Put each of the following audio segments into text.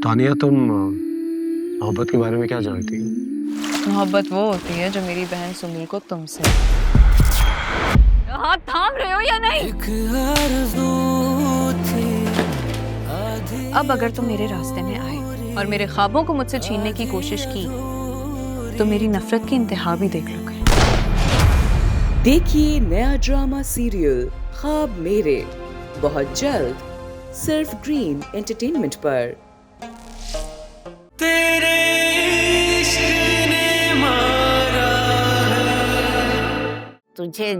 तानिया, तुम मोहब्बत के बारे में क्या जानती हो? मोहब्बत वो होती है जो मेरी बहन सुमील को तुमसे। हाथ थाम रहे हो या नहीं? अब अगर तुम मेरे रास्ते में आए और मेरे ख्वाबों को मुझसे छीनने की कोशिश की तो मेरी नफरत की इंतहा भी देख लोगे। देखिए नया ड्रामा सीरियल ख्वाब मेरे बहुत जल्द सिर्फ ग्रीन एंटरटेनमेंट पर। तुझे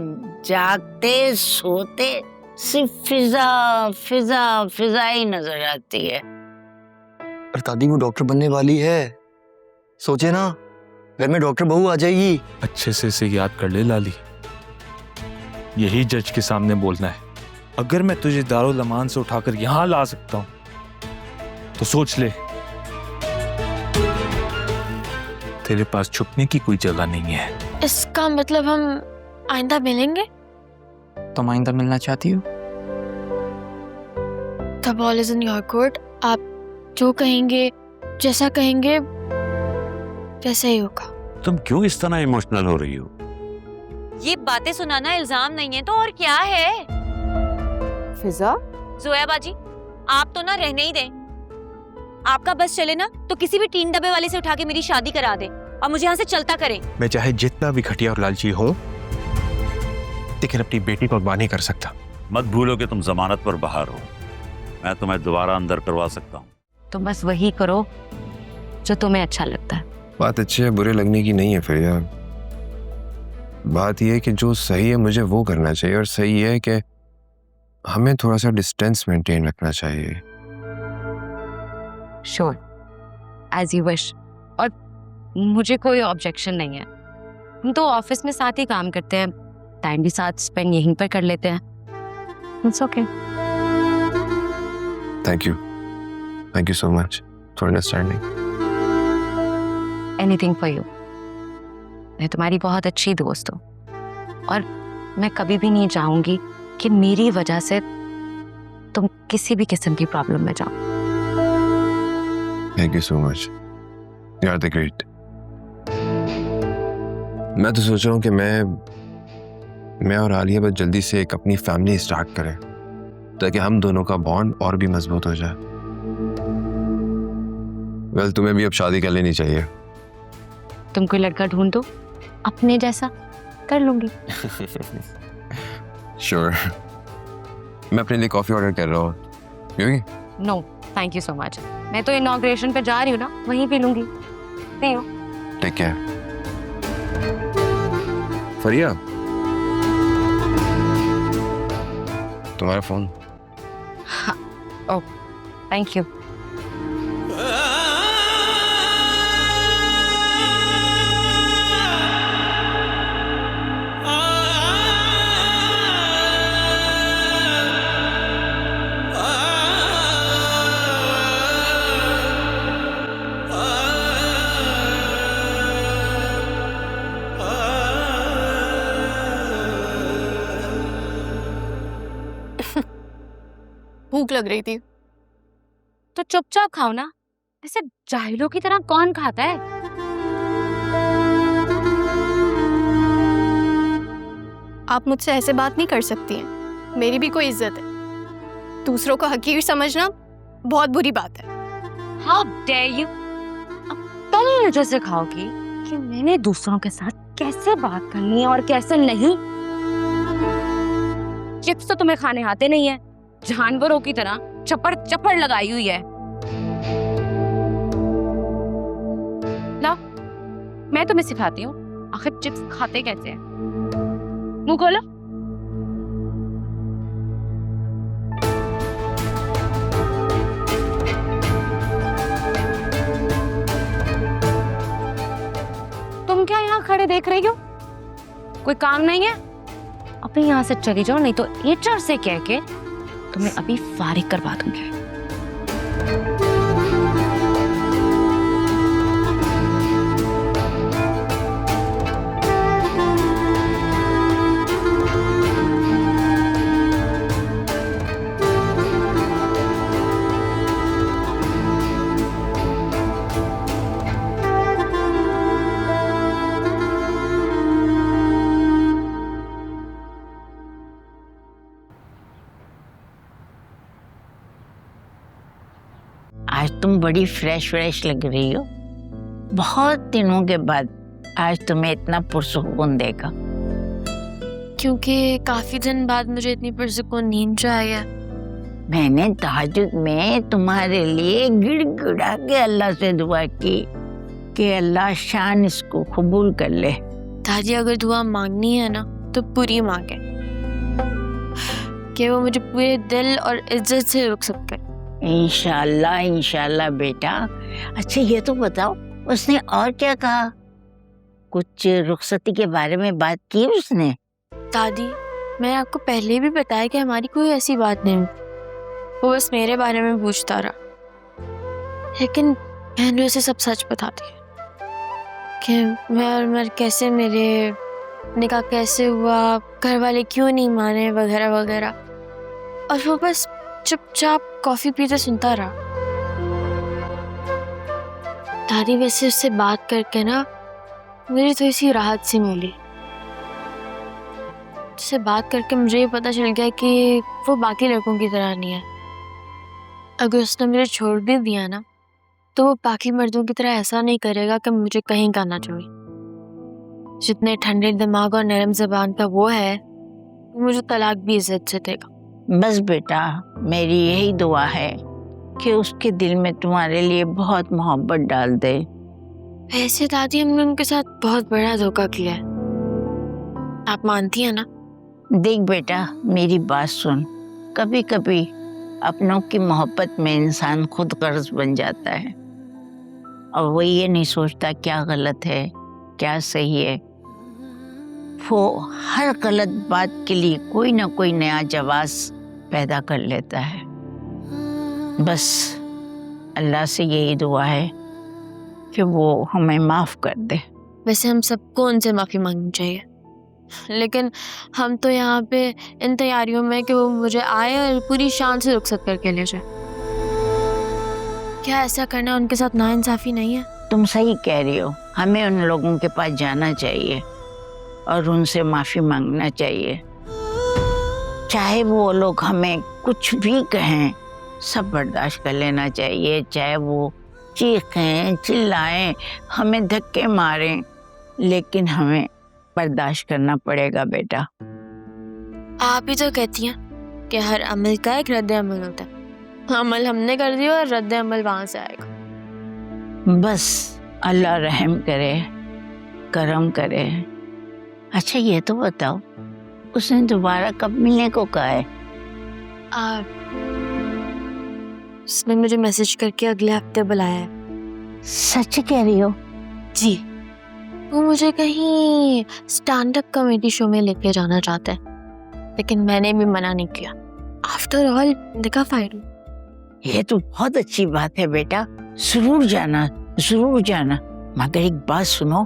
जागते सोते सिर्फ फिजा फिजा फिजा ही नजर आती है। पर दादी वो डॉक्टर बनने वाली है, सोचे ना घर में डॉक्टर बहू आ जाएगी। अच्छे से इसे याद कर ले लाली, यही जज के सामने बोलना है। अगर मैं तुझे दारुल अमान से उठाकर यहां ला सकता हूं तो सोच ले, तेरे पास छुपने की कोई जगह नहीं है। इसका मतलब हम आइंदा मिलेंगे? तुम आइंदा मिलना चाहती हो? The ball is in your court. आप जो कहेंगे, जैसा कहेंगे, वैसा ही होगा। तुम क्यों इस तरह इमोशनल हो रही हो? ये बातें सुनाना इल्जाम नहीं है तो और क्या है? फिजा, जोया बाजी, आप तो ना रहने ही दें। आपका बस चले ना तो किसी भी टीन डब्बे वाले से उठा के मेरी शादी करा दे और मुझे यहाँ से चलता करें। मैं चाहे जितना भी घटिया और लालची हूँ, लेकिन अपनी बेटी को अगवा नहीं कर सकता। मत भूलो कि तुम जमानत पर बाहर हो, मैं तुम्हें दोबारा अंदर करवा सकता हूँ। तो बस वही करो जो तुम्हें अच्छा लगता है। बात अच्छे बुरे लगने की नहीं है फरिया, बात यह है कि जो सही है मुझे वो करना चाहिए, और सही है कि हमें थोड़ा सा डिस्टेंस मेंटेन रखना चाहिए। Sure, as you wish. और मुझे कोई ऑब्जेक्शन नहीं है, हम तो ऑफिस में साथ ही काम करते हैं, टाइम भी साथ स्पेंड यहीं पर कर लेते हैं। It's okay. Thank you so much for understanding. Anything for you. मैं तुम्हारी बहुत अच्छी दोस्त हूँ और मैं कभी भी नहीं चाहूंगी कि मेरी वजह से तुम किसी भी किस्म की प्रॉब्लम में जाओ। Thank you so much, you are the great. मैं तो सोच रहा हूँ कि मैं और आलिया बस जल्दी से एक अपनी फैमिली स्टार्ट करें ताकि हम दोनों का बॉन्ड और भी मजबूत हो जाए। वेल, तुम्हें भी अब शादी कर लेनी चाहिए। तुम कोई लड़का ढूंढ दो अपने जैसा, कर लूंगी। श्योर। मैं अपने लिए कॉफी ऑर्डर कर रहा हूँ, पियोगी? No thank you so much, मैं तो इनॉग्रेशन पे जा रही हूँ ना, वहीं पी लूंगी। पियो। Take care. फरिया, तुम्हारा फोन। Oh thank you. भूख लग रही थी तो चुपचाप खाओ ना, ऐसे जाहिलों की तरह कौन खाता है? आप मुझसे ऐसे बात नहीं कर सकती हैं, मेरी भी कोई इज्जत है। दूसरों को हकीर समझना बहुत बुरी बात है। How dare you? अब तुम मुझे सिखाओगी कि मैंने दूसरों के साथ कैसे बात करनी है और कैसे नहीं? चिप्स तो तुम्हें खाने आते नहीं है, जानवरों की तरह चपड़ चपड़ लगाई हुई है। ला, मैं तुम्हें सिखाती हूँ आखिर चिप्स खाते कैसे हैं। मुंह खोलो। तुम क्या यहाँ खड़े देख रही हो? कोई काम नहीं है? अपने यहाँ से चली जाओ, नहीं तो एचआर से कह के तुम्हें अभी फारिग करवा दूंगी। आज तुम बड़ी फ्रेश लग रही हो। बहुत दिनों के बाद आज तुम्हें इतना पुरसुकून देखा। क्योंकि काफी दिन बाद मुझे इतनी पुरसुकून नींद जो आई है। मैंने तहज्जुद में तुम्हारे लिए गिड़गिड़ा के अल्लाह से दुआ की कि अल्लाह शान इसको कबूल कर ले। दादी अगर दुआ मांगनी है ना तो पूरी मांगे, कि वो मुझे पूरे दिल और इज्जत से रुक सके। इंशाल्लाह इंशाल्लाह बेटा। अच्छा ये तो बताओ उसने और क्या कहा? कुछ रुखसती के बारे में बात की उसने? दादी मैंने आपको पहले भी बताया कि हमारी कोई ऐसी बात नहीं, वो बस मेरे बारे में पूछता रहा। लेकिन मैंने उसे सब सच बता दिया कि मैं और उमर कैसे, मेरे निकाह कैसे हुआ, घर वाले क्यों नहीं माने वगैरह वगैरह। और वो बस चुपचाप कॉफी पीते सुनता रहा। दादी वैसे उससे बात करके ना मुझे थोड़ी सी राहत सी मिली। उससे बात करके मुझे ये पता चल गया कि वो बाकी लड़कों की तरह नहीं है। अगर उसने मुझे छोड़ भी दिया ना तो वो बाकी मर्दों की तरह ऐसा नहीं करेगा कि मुझे कहीं का ना छोड़े। जितने ठंडे दिमाग और नरम ज़बान का वो है, मुझे तलाक भी इज्जत से देगा। बस बेटा मेरी यही दुआ है कि उसके दिल में तुम्हारे लिए बहुत मोहब्बत डाल दे। वैसे दादी हमने उनके साथ बहुत बड़ा धोखा किया है, आप मानती हैं ना? देख बेटा मेरी बात सुन, कभी कभी अपनों की मोहब्बत में इंसान खुद गर्ज बन जाता है और वो ये नहीं सोचता क्या गलत है क्या सही है। वो हर गलत बात के लिए कोई ना कोई नया जवाब पैदा कर लेता है। बस अल्लाह से यही दुआ है कि वो हमें माफ़ कर दे। वैसे हम सबको उनसे माफ़ी मांगनी चाहिए, लेकिन हम तो यहाँ पे इन तैयारियों में कि वो मुझे आए और पूरी शान से रुखसत करके ले जाए। क्या ऐसा करना उनके साथ नाइंसाफ़ी नहीं है? तुम सही कह रही हो, हमें उन लोगों के पास जाना चाहिए और उनसे माफ़ी मांगना चाहिए। चाहे वो लोग हमें कुछ भी कहें सब बर्दाश्त कर लेना चाहिए। चाहे वो चीखें चिल्लाएं हमें धक्के मारें, लेकिन हमें बर्दाश्त करना पड़ेगा बेटा। आप ही तो कहती हैं कि हर अमल का एक रद्द अमल होता है। अमल हमने कर दिया और रद्द अमल वहाँ से आएगा। बस अल्लाह रहम करे, करम करे। अच्छा ये तो बताओ उसने दोबारा कब मिलने को कहा है? उसने मुझे मैसेज करके अगले हफ्ते बुलाया है। सच कह रही हो? जी, वो मुझे कहीं स्टैंड अप कॉमेडी शो में लेके जाना चाहता है, लेकिन मैंने भी मना नहीं किया। आफ्टर ऑल निकाह फाइल। ये तो बहुत अच्छी बात है बेटा, जरूर जाना जरूर जाना। मगर एक बात सुनो,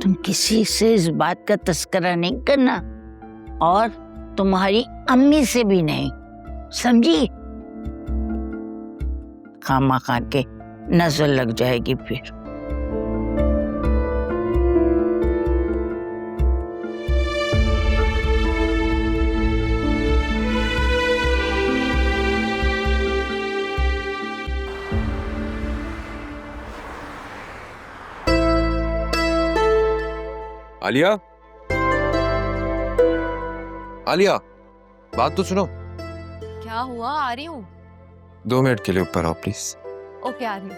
तुम किसी से इस बात का तस्करा नहीं करना और तुम्हारी अम्मी से भी नहीं, समझी? खामा के नजर लग जाएगी फिर। आलिया, आलिया, बात तो सुनो। क्या हुआ? आ रही हूँ। 2 मिनट के लिए ऊपर आओ प्लीज। ओके आ रही हूँ।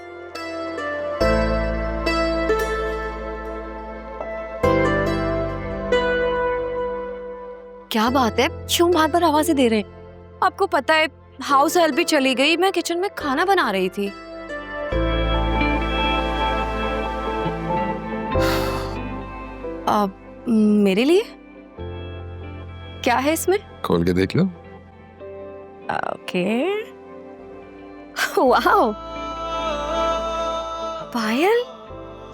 क्या बात है, क्यों बार बार आवाजें दे रहे हैं? आपको पता है हाउस हेल्प भी चली गई, मैं किचन में खाना बना रही थी। मेरे लिए क्या है इसमें? खोल के देख लो। ओके। वाओ, पायल,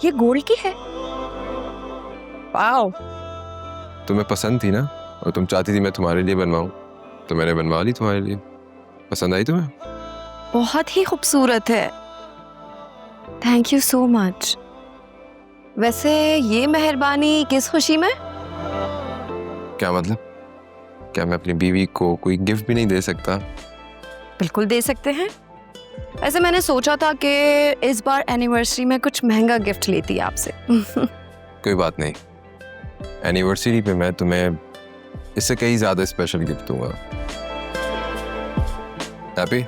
ये गोल्ड की है। वाओ। तुम्हें पसंद थी ना और तुम चाहती थी मैं तुम्हारे लिए बनवाऊं, तो मैंने बनवा ली तुम्हारे लिए। पसंद आई तुम्हें? बहुत ही खूबसूरत है, थैंक यू सो मच। वैसे ये मेहरबानी किस खुशी में? क्या मतलब? क्या मैं अपनी बीवी को कोई गिफ्ट भी नहीं दे सकता? बिल्कुल दे सकते हैं, वैसे मैंने सोचा था कि इस बार एनिवर्सरी में कुछ महंगा गिफ्ट लेती आपसे। कोई बात नहीं, एनिवर्सरी पे मैं तुम्हें इससे कई ज्यादा स्पेशल गिफ्ट दूंगा। हैप्पी?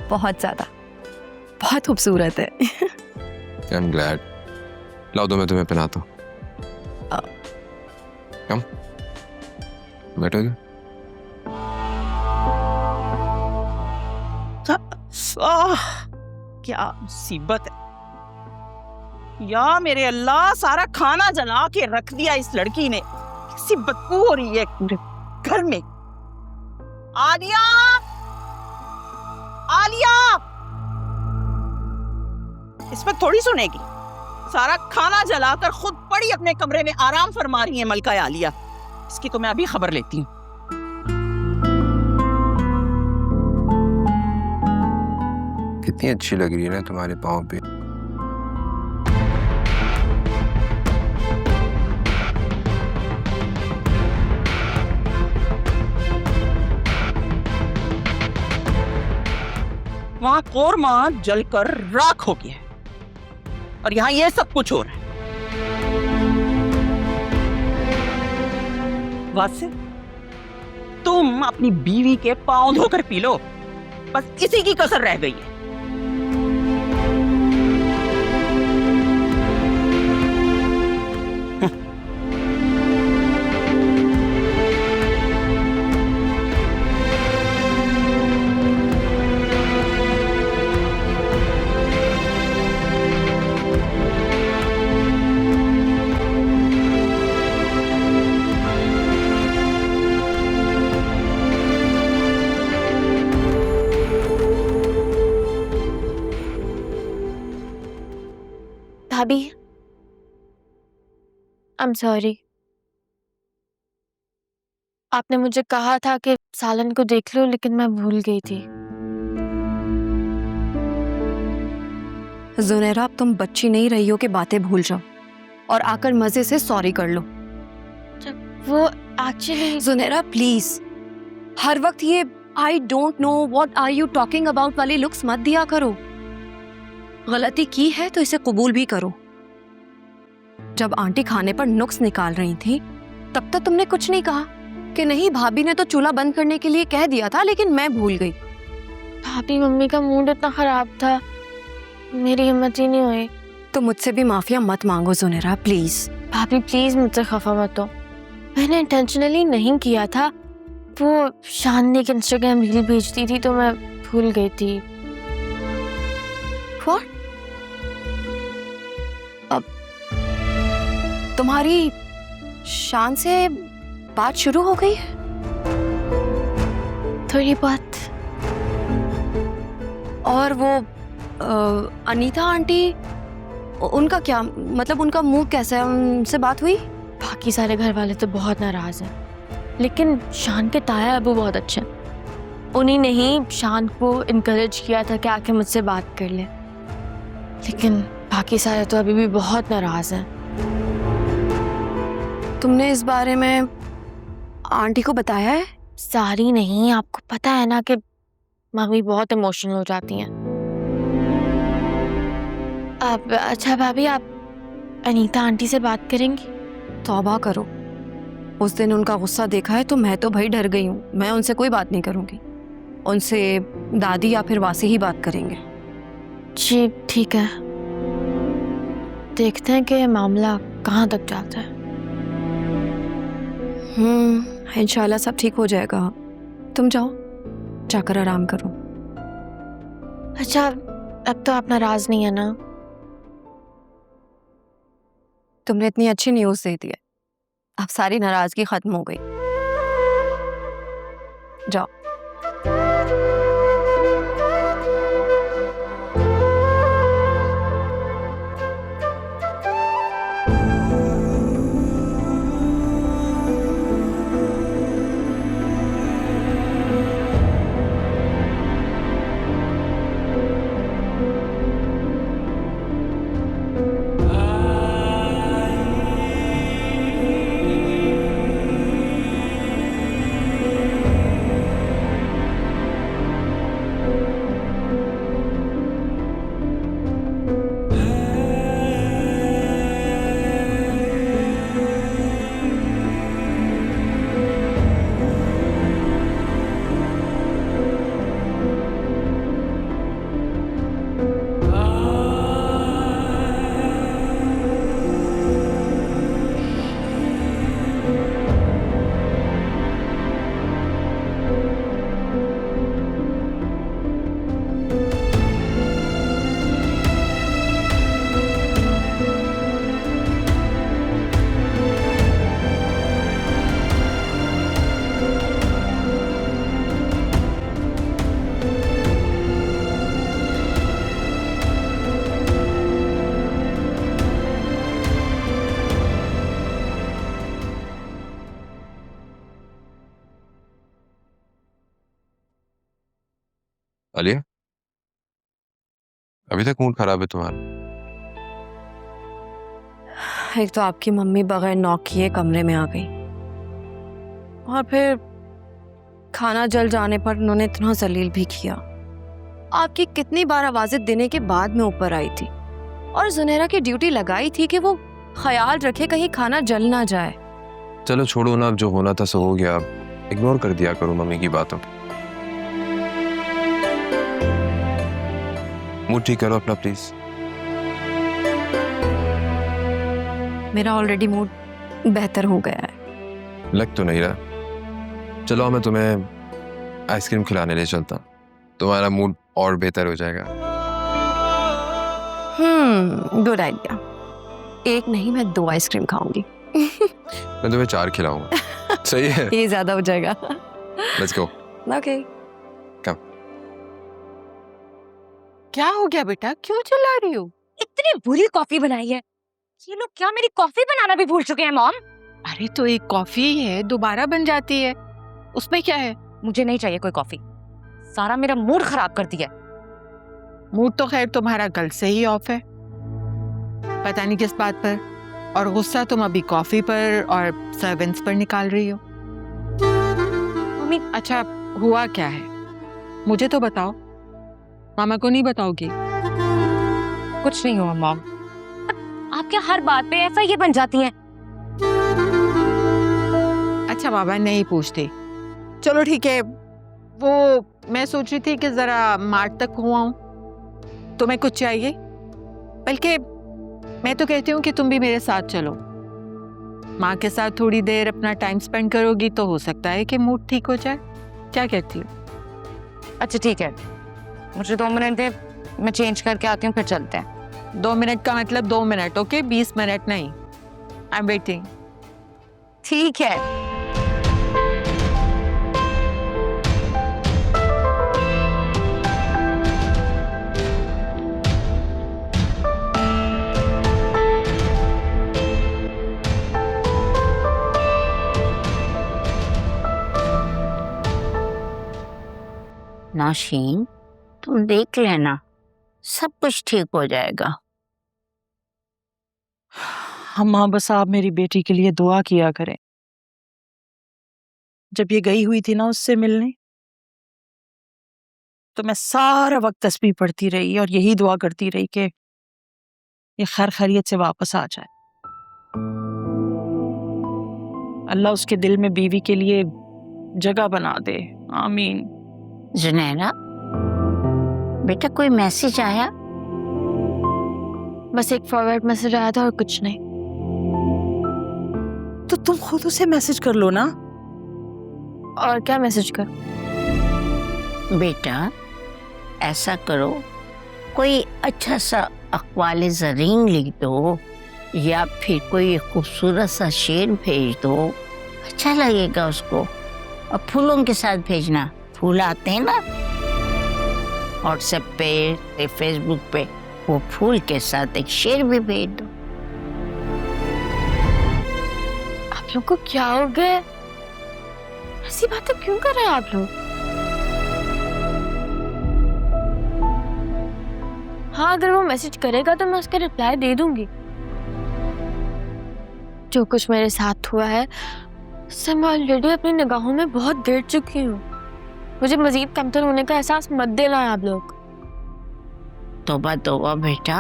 बहुत ज्यादा, बहुत खूबसूरत है। I am glad. लाओ दो, मैं तुम्हें पहनाता हूँ। कम बैठोगे? क्या मुसीबत है या मेरे अल्लाह, सारा खाना जला के रख दिया इस लड़की ने। कैसी बदबू हो रही है पूरे घर में। आलिया, आलिया, इस पर थोड़ी सुनेगी। सारा खाना जलाकर खुद पड़ी अपने कमरे में आराम फरमा रही है मलका आलिया। इसकी तो मैं अभी खबर लेती हूँ। कितनी अच्छी लग रही है ना तुम्हारे पाँव पे। वहां कोरमा जलकर राख हो गया है और यहाँ ये सब कुछ हो रहा है। वासे, तुम अपनी बीवी के पांव धोकर पी लो, बस इसी की कसर रह गई है। भाभी, आई एम सॉरी। आपने मुझे कहा था कि सालन को देख लो, लेकिन मैं भूल गई थी। जुनैरा, अब तुम बच्ची नहीं रही हो कि बातें भूल जाओ और आकर मजे से सॉरी कर लो। वो एक्चुअली जुनैरा प्लीज, हर वक्त ये I don't know what are you talking about वाली लुक्स मत दिया करो। गलती की है तो इसे कबूल भी करो। जब आंटी खाने पर नुक्स निकाल रही थी तब तक तुमने कुछ नहीं कहा कि नहीं भाभी ने तो चूल्हा बंद करने के लिए कह दिया था, लेकिन मैं भूल गई। भाभी, मम्मी का मूड इतना खराब था, मेरी हिम्मत ही नहीं हुई। तो मुझसे भी माफिया मत मांगो जुनैरा प्लीज। भाभी प्लीज मुझसे खफा मत हो, मैंने इंटेंशनली नहीं किया था। वो शान ने एक इंस्टाग्राम रील भेजती थी तो मैं भूल गई थी। What? अब तुम्हारी शान से बात शुरू हो गई है? थोड़ी बात। और वो अनीता आंटी, उनका क्या मतलब, उनका मुंह कैसा है? उनसे बात हुई? बाकी सारे घर वाले तो बहुत नाराज हैं, लेकिन शान के ताया अबू बहुत अच्छे हैं। उन्हीं ने ही शान को इनकरेज किया था कि आके मुझसे बात कर ले, लेकिन बाकी सारे तो अभी भी बहुत नाराज हैं। तुमने इस बारे में आंटी को बताया है? सारी नहीं, आपको पता है ना कि मम्मी बहुत इमोशनल हो जाती हैं। आप अच्छा भाभी, आप अनीता आंटी से बात करेंगी? तौबा करो, उस दिन उनका गुस्सा देखा है तो मैं तो भाई डर गई हूँ। मैं उनसे कोई बात नहीं करूँगी, उनसे दादी या फिर वासी ही बात करेंगे। जी ठीक है, देखते हैं कि ये मामला कहाँ तक जाता है। इंशाल्लाह सब ठीक हो जाएगा। तुम जाओ, जाकर आराम करो। अच्छा, अब तो आप नाराज नहीं है ना? तुमने इतनी अच्छी न्यूज़ दे दी है, अब सारी नाराजगी खत्म हो गई। जाओ। आलिया, अभी तक मूड खराब है तुम्हारा? एक तो आपकी मम्मी बगैर नॉक किए कमरे में आ गई, और फिर खाना जल जाने पर उन्होंने इतना जलील भी किया। आपकी कितनी बार आवाजें देने के बाद मैं ऊपर आई थी, और जुनैरा की ड्यूटी लगाई थी कि वो ख्याल रखे कहीं खाना जल ना जाए। चलो छोड़ो ना, अब जो होना था सो हो गया, अब इग्नोर कर दिया करो मम्मी की बातों। मूड ठीक करो अपना प्लीज। मेरा ऑलरेडी मूड बेहतर हो गया है। लग तो नहीं रहा। चलो मैं तुम्हें आइसक्रीम खिलाने ले चलता हूँ, तुम्हारा मूड और बेहतर हो जाएगा। Good idea. एक नहीं, मैं 2 आइसक्रीम खाऊंगी। मैं तुम्हें 4 खिलाऊंगा। सही है? ये ज्यादा हो जाएगा। Let's go. ओके। क्या हो गया बेटा, क्यों चिल्ला रही हो? इतनी बुरी कॉफी बनाई है, ये लोग क्या मेरी कॉफी बनाना भी भूल चुके हैं मॉम? अरे तो एक कॉफी है, दोबारा बन जाती है, उसमें क्या है? मुझे नहीं चाहिए कोई कॉफी, सारा मेरा मूड खराब कर दिया। मूड तो खैर तुम्हारा कल से ही ऑफ है, पता नहीं किस बात पर, और गुस्सा तुम अभी कॉफी पर और सर्वेंट्स पर निकाल रही हो। मम्मी, अच्छा हुआ क्या है मुझे तो बताओ, मामा को नहीं बताओगी? कुछ नहीं हुआ मॉम, आप क्या हर बात पे ऐसा ये बन जाती हैं? अच्छा बाबा नहीं पूछती, चलो ठीक है। वो मैं सोच रही थी कि जरा मार्ट तक हुआ हूँ, तुम्हें कुछ चाहिए? बल्कि मैं तो कहती हूँ कि तुम भी मेरे साथ चलो, माँ के साथ थोड़ी देर अपना टाइम स्पेंड करोगी तो हो सकता है कि मूड ठीक हो जाए। क्या कहती हो? अच्छा ठीक है, मुझे 2 मिनट दे, मैं चेंज करके आती हूँ, फिर चलते हैं। 2 मिनट का मतलब 2 मिनट, ओके? 20 मिनट नहीं। I am waiting. ठीक है। नाशीन, तुम देख लेना, सब कुछ ठीक हो जाएगा। अम्मा बस आप मेरी बेटी के लिए दुआ किया करें। जब ये गई हुई थी ना उससे मिलने, तो मैं सारा वक्त तस्बीह पढ़ती रही और यही दुआ करती रही कि ये खैर खैरियत से वापस आ जाए। अल्लाह उसके दिल में बीवी के लिए जगह बना दे, आमीन। जुनैरा बेटा, कोई मैसेज आया? बस एक फॉरवर्ड मैसेज आया था और कुछ नहीं। तो तुम खुद उसे मैसेज कर लो ना। और क्या मैसेज कर? बेटा ऐसा करो, कोई अच्छा सा अक़वाल ज़रीन लिख दो, या फिर कोई खूबसूरत सा शेर भेज दो, अच्छा लगेगा उसको। और फूलों के साथ भेजना, फूल आते हैं ना व्हाट्सएप पे, फेसबुक पे, वो फूल के साथ एक शेर भी भेज दो। आप लोग को क्या हो गया? ऐसी बातें क्यों कर रहे हैं आप लोग? हाँ, अगर वो मैसेज करेगा तो मैं उसका रिप्लाई दे दूंगी। जो कुछ मेरे साथ हुआ है उससे मैं ऑलरेडी अपनी निगाहों में बहुत गिर चुकी हूँ। मुझे मजीद कमतर होने का एहसास मत दिलाएं आप लोग। तौबा तौबा बेटा,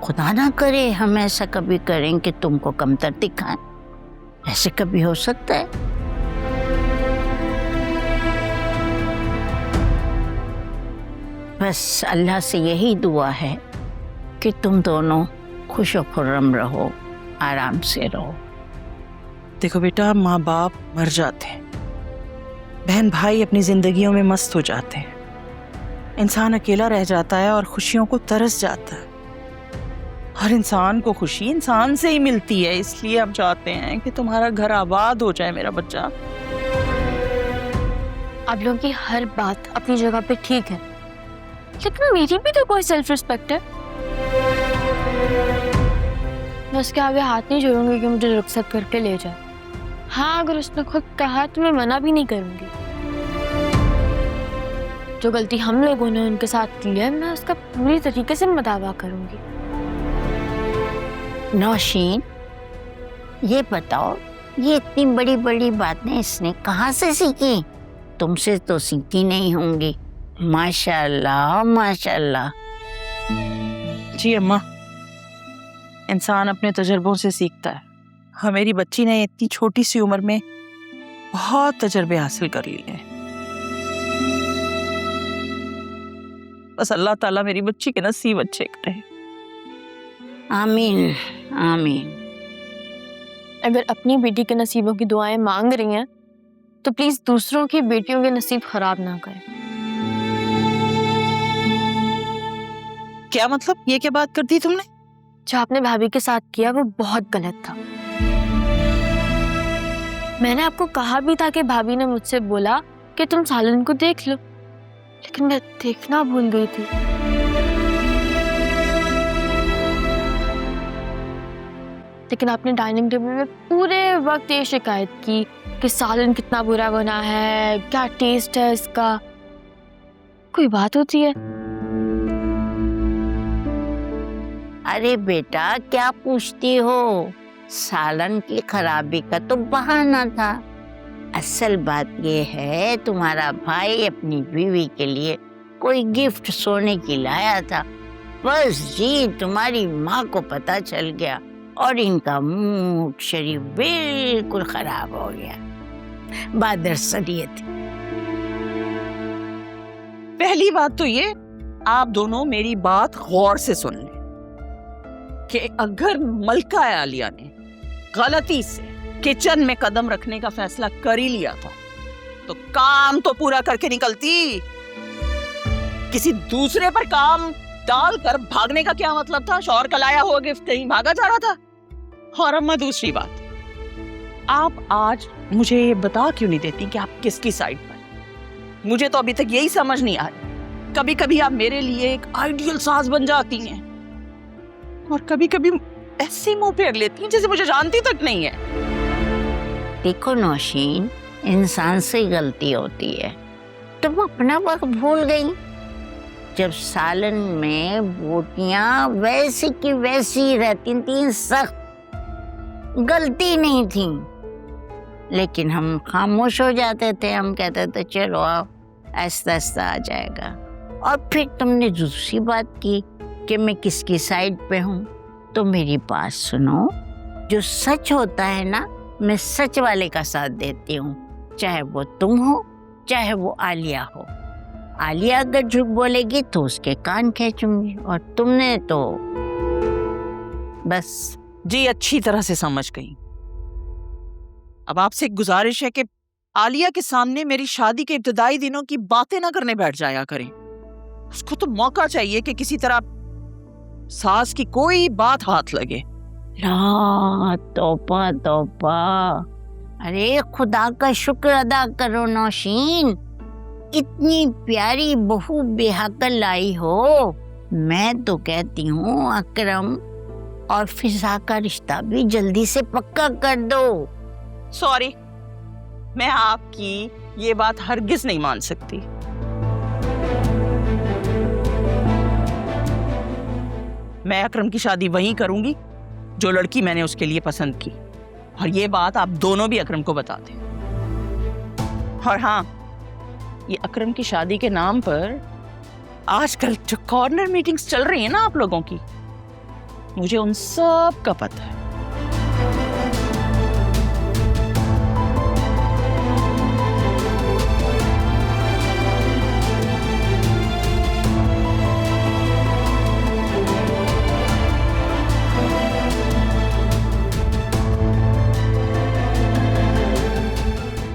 खुदा ना करे हम ऐसा कभी करें कि तुमको कमतर दिखाएं। ऐसे कभी हो सकता है? बस अल्लाह से यही दुआ है कि तुम दोनों खुश और खुर्रम रहो, आराम से रहो। देखो बेटा, माँ बाप मर जाते हैं, बहन भाई अपनी जिंदगियों में मस्त हो जाते हैं, इंसान अकेला रह जाता है और खुशियों को तरस जाता है। हर इंसान को खुशी इंसान से ही मिलती है, इसलिए हम चाहते हैं कि तुम्हारा घर आबाद हो जाए मेरा बच्चा। आप लोगों की हर बात अपनी जगह पे ठीक है, लेकिन मेरी भी तो कोई सेल्फ रिस्पेक्ट है। मैं उसके आगे हाथ नहीं जोड़ूंगी कि मुझे रुखसत करके ले जाए। हाँ, अगर उसने खुद कहा तो मैं मना भी नहीं करूंगी। जो गलती हम लोगों ने उनके साथ की है मैं उसका पूरी तरीके से मदावा करूंगी। नौशीन, ये बताओ, ये इतनी बड़ी बड़ी बातें इसने कहाँ से सीखी? तुमसे तो सीखी नहीं होंगी। माशाल्लाह माशाल्लाह। जी अम्मा, इंसान अपने तजुर्बों से सीखता है। हाँ, मेरी बच्ची ने इतनी छोटी सी उम्र में बहुत तजुर्बे हासिल कर लिए हैं। बस अल्लाह ताला मेरी बच्ची के नसीब अच्छे करे। आमीन आमीन। अगर अपनी बेटी के नसीबों की दुआएं मांग रही हैं तो प्लीज दूसरों की बेटियों के नसीब खराब ना करें। क्या मतलब? ये क्या बात कर दी तुमने? जो आपने भाभी के साथ किया वो बहुत गलत था। मैंने आपको कहा भी था कि भाभी ने मुझसे बोला कि तुम सालन को देख लो, लेकिन मैं देखना भूल गई थी। लेकिन आपने डाइनिंग टेबल में पूरे वक्त ये शिकायत की कि सालन कितना बुरा बना है, क्या टेस्ट है इसका। कोई बात होती है? अरे बेटा, क्या पूछती हो? सालन की खराबी का तो बहाना था। असल बात ये है, तुम्हारा भाई अपनी बीवी के लिए कोई गिफ्ट सोने की लाया था। बस जी, तुम्हारी माँ को पता चल गया और इनका मूड शरीफ बिल्कुल खराब हो गया। बादरसरियत। पहली बात तो ये, आप दोनों मेरी बात गौर से सुन लें कि अगर मलका आलिया ने गलती से किचन में कदम रखने का फैसला कर ही लिया था तो काम तो पूरा करके निकलती। किसी दूसरे पर काम डालकर भागने का क्या मतलब था? शौहर का लाया हुआ गिफ्ट कहीं भागा जा रहा था। और अम्मा, दूसरी बात, आप आज मुझे ये बता क्यों नहीं देती कि आप किसकी साइड पर? मुझे तो अभी तक यही समझ नहीं आ रही। कभी कभी आप मेरे लिए एक आइडियल सास बन जाती हैं और कभी कभी ऐसे मुंह फेर लेती हैं जैसे मुझे जानती तक नहीं है। देखो नौशीन, इंसान से गलती होती है। तुम अपना वक्त भूल गई जब सालन में बोटियां वैसी की वैसी रहती थी, सख्त, गलती नहीं थी। लेकिन हम खामोश हो जाते थे। हम कहते थे चलो आओ, आहिस्ता आहिस्ता आ जाएगा। और फिर तुमने दूसरी बात की कि मैं किसकी साइड पे हूँ। तो मेरी बात सुनो, जो सच होता है ना, मैं सच वाले का साथ देती हूँ, चाहे वो तुम हो चाहे वो आलिया हो। आलिया अगर झूठ बोलेगी तो उसके कान खींचूंगी, और तुमने तो बस। जी, अच्छी तरह से समझ गई। अब आपसे एक गुजारिश है कि आलिया के सामने मेरी शादी के इब्तदाई दिनों की बातें ना करने बैठ जाया करें। उसको तो मौका चाहिए कि किसी तरह सास की कोई बात हाथ लगे। ला तौबा तौबा। अरे खुदा का शुक्र अदा करो नौशीन, इतनी प्यारी बहू बेहक लाई हो। मैं तो कहती हूँ अकरम और फिजा का रिश्ता भी जल्दी से पक्का कर दो। सॉरी, मैं आपकी ये बात हरगिज नहीं मान सकती। मैं अकरम की शादी वहीं करूंगी जो लड़की मैंने उसके लिए पसंद की, और ये बात आप दोनों भी अकरम को बता दें। और हाँ, ये अकरम की शादी के नाम पर आजकल जो कॉर्नर मीटिंग्स चल रही हैं ना आप लोगों की, मुझे उन सब का पता है।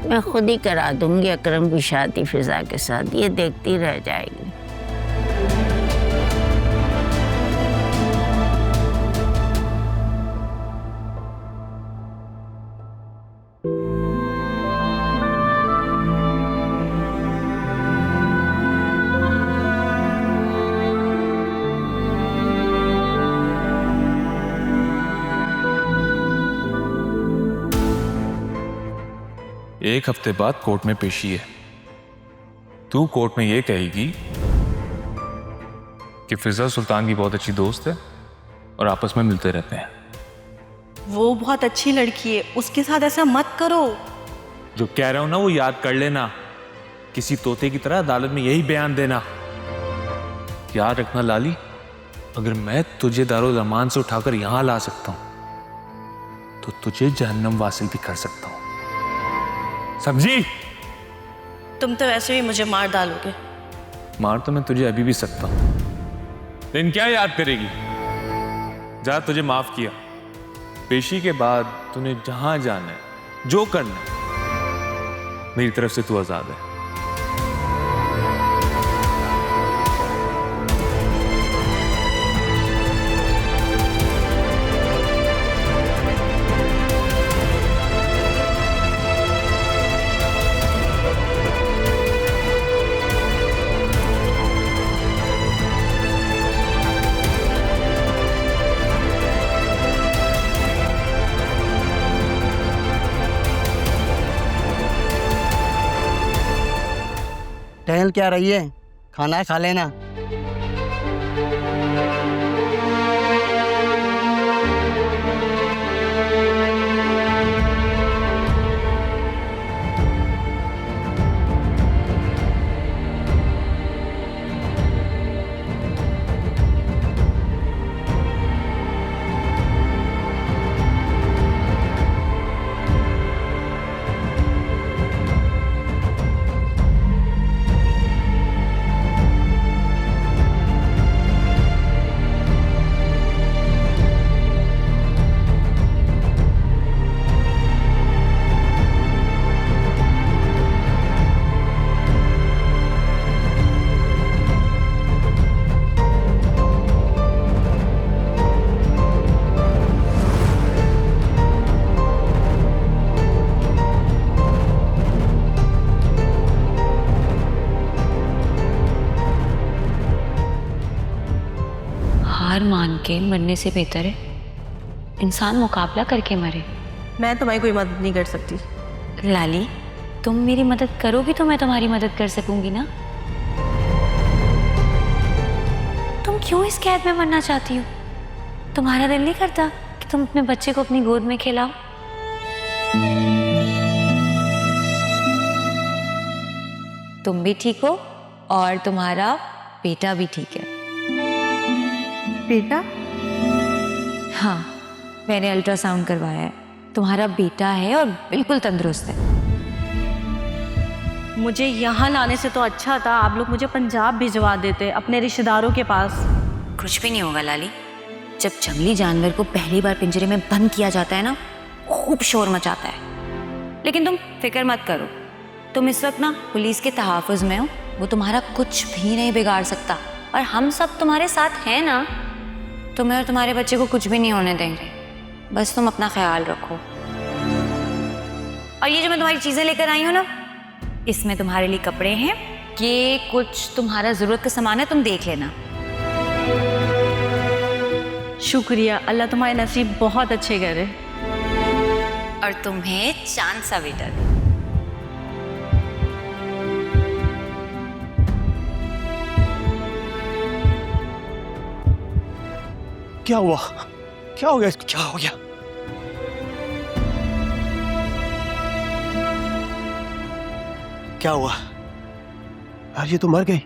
मैं खुद ही करा दूंगी अकरम की शादी फिजा के साथ, ये देखती रह जाएगी। एक हफ्ते बाद कोर्ट में पेशी है। तू कोर्ट में ये कहेगी कि फिजा सुल्तान की बहुत अच्छी दोस्त है और आपस में मिलते रहते हैं। वो बहुत अच्छी लड़की है, उसके साथ ऐसा मत करो। जो कह रहा हूं ना वो याद कर लेना, किसी तोते की तरह अदालत में यही बयान देना। याद रखना लाली, अगर मैं तुझे दारुल अमान से उठाकर यहां ला सकता हूं तो तुझे जहन्नम वासिल भी कर सकता हूं, समझी? तुम तो वैसे भी मुझे मार डालोगे। मार तो मैं तुझे अभी भी सकता हूं, लेकिन क्या याद करेगी? जा, तुझे माफ किया। पेशी के बाद तूने जहां जाना है, जो करना है, मेरी तरफ से तू आजाद है। टहल क्या रही है, खाना खा लेना। हार मान के मरने से बेहतर है इंसान मुकाबला करके मरे। मैं तुम्हारी कोई मदद नहीं कर सकती। लाली, तुम मेरी मदद करोगी तो मैं तुम्हारी मदद कर सकूंगी ना। तुम क्यों इस कैद में मरना चाहती हो? तुम्हारा दिल नहीं करता कि तुम अपने बच्चे को अपनी गोद में खिलाओ? तुम भी ठीक हो और तुम्हारा बेटा भी ठीक है। बेटा? हाँ, मैंने अल्ट्रासाउंड करवाया है। तुम्हारा बेटा है और बिल्कुल तंदुरुस्त है। मुझे यहाँ लाने से तो अच्छा था आप लोग मुझे पंजाब भिजवा देते, अपने रिश्तेदारों के पास। कुछ भी नहीं होगा लाली। जब जंगली जानवर को पहली बार पिंजरे में बंद किया जाता है ना, खूब शोर मचाता है। लेकिन तुम फिक्र मत करो, तुम इस वक्त ना पुलिस के तहफ़्फ़ुज़ में हो। वो तुम्हारा कुछ भी नहीं बिगाड़ सकता और हम सब तुम्हारे साथ हैं ना। तुम्हें और तुम्हारे बच्चे को कुछ भी नहीं होने देंगे, बस तुम अपना ख्याल रखो। और ये जो मैं तुम्हारी चीज़ें लेकर आई हूँ ना, इसमें तुम्हारे लिए कपड़े हैं, ये कुछ तुम्हारा ज़रूरत का सामान है, तुम देख लेना। शुक्रिया, अल्लाह तुम्हारे नसीब बहुत अच्छे करे। और तुम्हें चांद सा बेटा दे। क्या हुआ? क्या हो गया इसको? क्या हो गया? क्या हुआ? यार ये तो मर गई।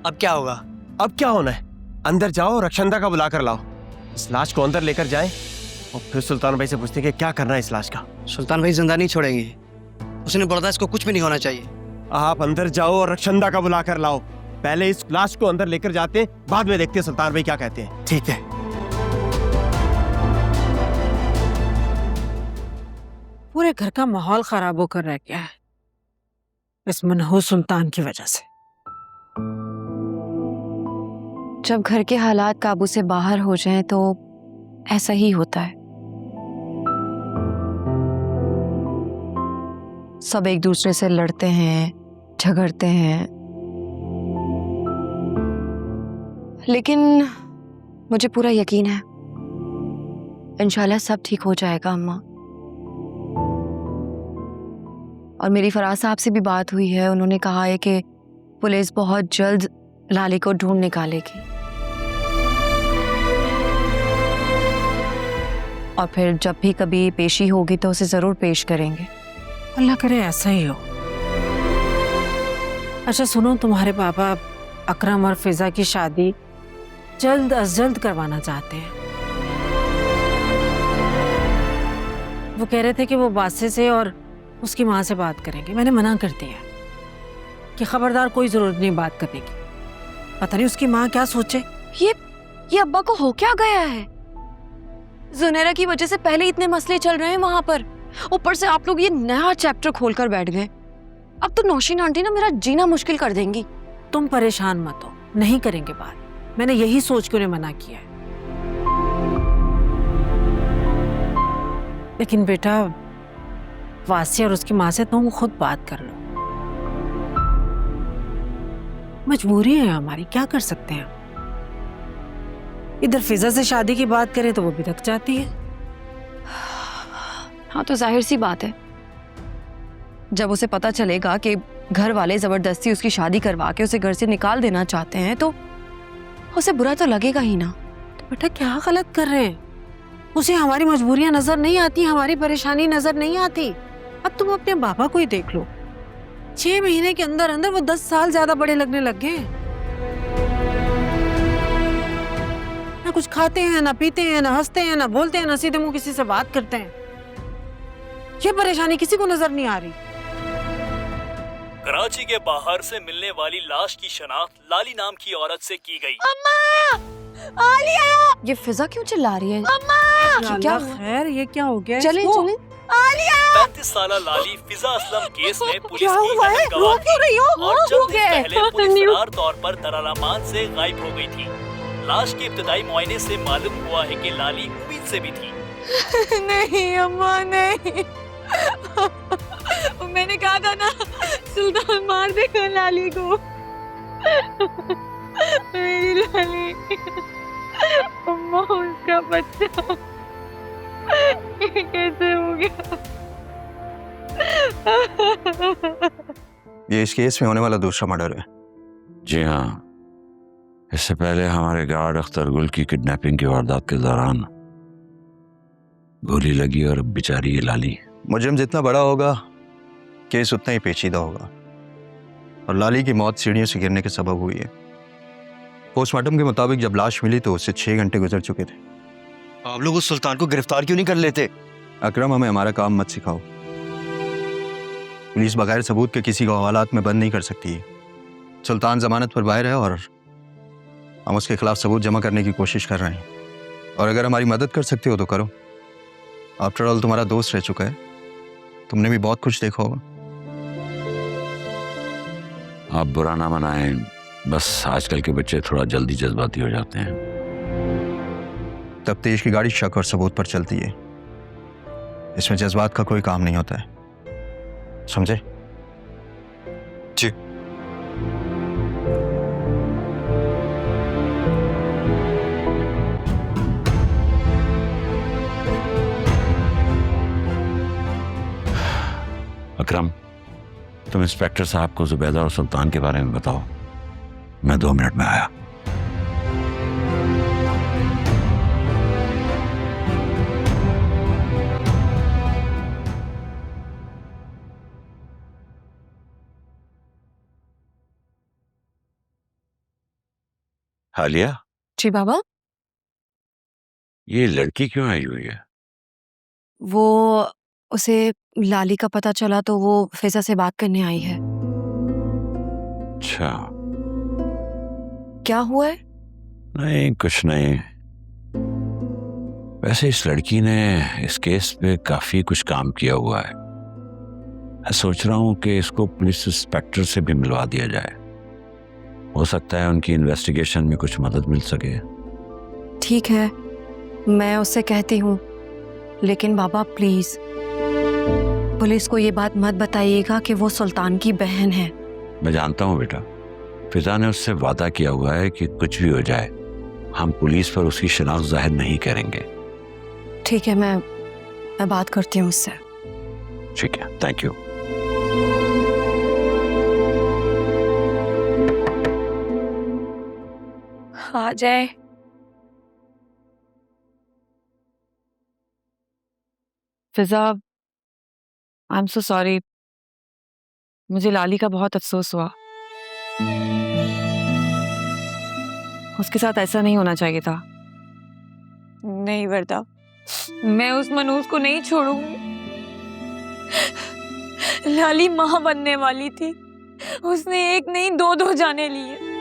अब क्या होगा? अब क्या होना है? अंदर जाओ, रक्षंदा का बुला कर लाओ। इस लाश को अंदर लेकर जाएं और फिर सुल्तान भाई से पूछते हैं कि क्या करना है इस लाश का। सुल्तान भाई जिंदा नहीं छोड़ेंगे, उसने बोला था इसको कुछ भी नहीं होना चाहिए। आप अंदर जाओ और रक्षंदा का बुला कर लाओ। पहले इस लाश को अंदर लेकर जाते हैं, बाद में देखते हैं सुल्तान भाई क्या कहते हैं। ठीक है। पूरे घर का माहौल खराब होकर रह गया है इस मनहूस सुल्तान की वजह से। जब घर के हालात काबू से बाहर हो जाएं तो ऐसा ही होता है। सब एक दूसरे से लड़ते हैं, झगड़ते हैं, लेकिन मुझे पूरा यकीन है इंशाल्लाह सब ठीक हो जाएगा अम्मा। और मेरी फराज साहब से भी बात हुई है, उन्होंने कहा है कि पुलिस बहुत जल्द लाली को ढूंढ निकालेगी और फिर जब भी कभी पेशी होगी तो उसे जरूर पेश करेंगे। अल्लाह करे ऐसा ही हो। अच्छा सुनो, तुम्हारे पापा अकरम और फिजा की शादी जल्द अज जल्द करवाना चाहते हैं। वो कह रहे थे कि वो बादशाह से और उसकी माँ से बात करेंगे। मैंने मना कर दिया कि खबरदार, कोई जरूरत नहीं बात करने की, पता नहीं उसकी माँ क्या सोचे। ये अब्बा को हो क्या गया है? जुनैरा की वजह से पहले इतने मसले चल रहे हैं वहां पर, ऊपर से आप लोग ये नया चैप्टर खोलकर बैठ गए। अब तो नौशीन आंटी ना मेरा जीना मुश्किल कर देंगी। तुम परेशान मत हो, नहीं करेंगे बात। मैंने यही सोच के उन्हें मना किया है। लेकिन बेटा, वासिया और उसकी माँ से तुम खुद बात कर लो। मजबूरी है हमारी, क्या कर सकते हैं। इधर फिजा से शादी की बात करें तो वो बिदक जाती है। हाँ तो जाहिर सी बात है, जब उसे पता चलेगा कि घर वाले जबरदस्ती उसकी शादी करवा के उसे घर से निकाल देना चाहते हैं तो उसे बुरा तो लगेगा ही ना। तो बेटा क्या गलत कर रहे हैं? उसे हमारी मजबूरियां नजर नहीं आती, हमारी परेशानी नजर नहीं आती। अब तुम अपने पापा को ही देख लो, 6 महीने के अंदर अंदर वो 10 साल ज्यादा बड़े लगने लग गए। ना कुछ खाते हैं, ना पीते हैं, ना हंसते हैं, ना बोलते हैं, ना सीधे मुंह किसी से बात करते हैं। ये परेशानी किसी को नजर नहीं आ रही। कराची के बाहर से मिलने वाली लाश की शनाख्त लाली नाम की औरत से की गई। अम्मा! आलिया! ये फिजा क्यों चिल्ला रही है? अम्मा! क्या खैर, ये क्या हो गया? चले चले। आलिया! 35 साल लाली फिजा असलम केस में पुलिस क्या की हुआ है? अहम गवाह रो क्यों रही हो? और चंद दिन गए। पहले पुलिस फरार तौर पर दरारामान से गायब हो गई थी। लाश के इब्तदाई मुआयने से मालूम हुआ है कि लाली उम्मीद से भी थी। नहीं अम्मा नहीं, मैंने कहा था ना सुल्तान मार देगा लाली को। मेरी लाली, अम्मा उसका बच्चा ये कैसे हो गया? ये इस केस में होने वाला दूसरा मर्डर है। जी हाँ, इससे पहले हमारे गार्ड अख्तर गुल की किडनैपिंग की वारदात के दौरान गोली लगी और अब बेचारी ये लाली। मुजरिम जितना बड़ा होगा केस उतना ही पेचीदा होगा, और लाली की मौत सीढ़ियों से गिरने के सबब हुई है। पोस्टमार्टम के मुताबिक जब लाश मिली तो उससे 6 घंटे गुजर चुके थे। आप लोग उस सुल्तान को गिरफ्तार क्यों नहीं कर लेते? अकरम, हमें हमारा काम मत सिखाओ। पुलिस बगैर सबूत के किसी को हवालात में बंद नहीं कर सकती है। सुल्तान जमानत पर बाहर है और हम उसके खिलाफ सबूत जमा करने की कोशिश कर रहे हैं, और अगर हमारी मदद कर सकते हो तो करो। आफ्टर ऑल तुम्हारा दोस्त रह चुका है, तुमने भी बहुत कुछ देखा होगा। आप बुरा ना मनाएं, बस आजकल के बच्चे थोड़ा जल्दी जज्बाती हो जाते हैं। तफ्तीश की गाड़ी शक और सबूत पर चलती है, इसमें जज्बात का कोई काम नहीं होता है, समझे? जी। अकरम, तुम इंस्पेक्टर साहब को जुबैदा और सुल्तान के बारे में बताओ, मैं 2 मिनट में आया। हालिया, जी बाबा। ये लड़की क्यों आई हुई है? वो उसे लाली का पता चला तो वो फिजा से बात करने आई है। अच्छा, क्या हुआ है? नहीं कुछ नहीं। वैसे इस लड़की ने इस केस पे काफी कुछ काम किया हुआ है। मैं सोच रहा हूँ कि इसको पुलिस इंस्पेक्टर से भी मिलवा दिया जाए, हो सकता है उनकी इन्वेस्टिगेशन में कुछ मदद मिल सके। ठीक है, मैं उससे कहती हूँ, लेकिन बाबा प्लीज पुलिस को ये बात मत बताइएगा कि वो सुल्तान की बहन है। मैं जानता हूँ बेटा, फिजा ने उससे वादा किया हुआ है कि कुछ भी हो जाए हम पुलिस पर उसकी शनाख्त जाहिर नहीं करेंगे। ठीक है, मैं बात करती हूँ उससे। ठीक है, थैंक यू। जाए। फिजा, आई एम सो सॉरी, मुझे लाली का बहुत अफसोस हुआ। उसके साथ ऐसा नहीं होना चाहिए था। नहीं वर्दा, मैं उस मनूस को नहीं छोड़ूंगी। लाली माँ बनने वाली थी, उसने एक नहीं दो जाने लिए।